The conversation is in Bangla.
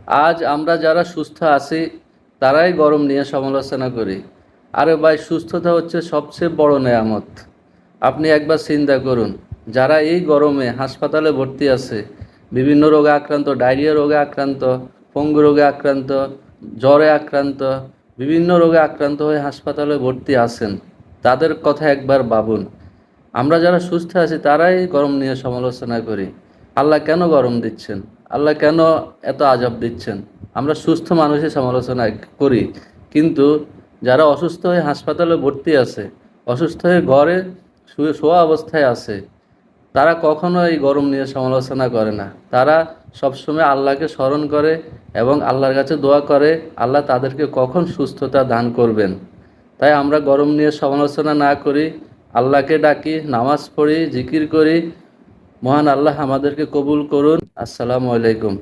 আজ আমরা যারা সুস্থ আছি তারাই গরম নিয়ে সমালোচনা করি। আরে ভাই, সুস্থতা হচ্ছে সবচেয়ে বড় নেয়ামত। আপনি একবার চিন্তা করুন, যারা এই গরমে হাসপাতালে ভর্তি আছে, বিভিন্ন রোগে আক্রান্ত, ডায়রিয়া রোগে আক্রান্ত, পঙ্গু রোগে আক্রান্ত, জ্বরে আক্রান্ত, বিভিন্ন রোগে আক্রান্ত হয়ে হাসপাতালে ভর্তি আছেন, তাদের কথা একবার ভাবুন। আমরা যারা সুস্থ আছি তারাই গরম নিয়ে সমালোচনা করি। আল্লাহ কেন গরম দিচ্ছেন? আল্লাহ কেন এত আযাব দিচ্ছেন? আমরা সুস্থ মানুষই সমালোচনা করি, কিন্তু যারা অসুস্থ হয়ে হাসপাতালে ভর্তি আছে, অসুস্থ হয়ে ঘরে শুয়ে শোয়া অবস্থায় আছে, তারা কখনো এই গরম নিয়ে সমালোচনা করে না। তারা সবসময় আল্লাহকে স্মরণ করে এবং আল্লাহর কাছে দোয়া করে আল্লাহ তাদেরকে কখন সুস্থতা দান করবেন। তাই আমরা গরম নিয়ে সমালোচনা না করি, আল্লাহকে ডাকি, নামাজ পড়ি, জিকির করি। মহান আল্লাহ আমাদেরকে কবুল করুন। আসসালামু আলাইকুম।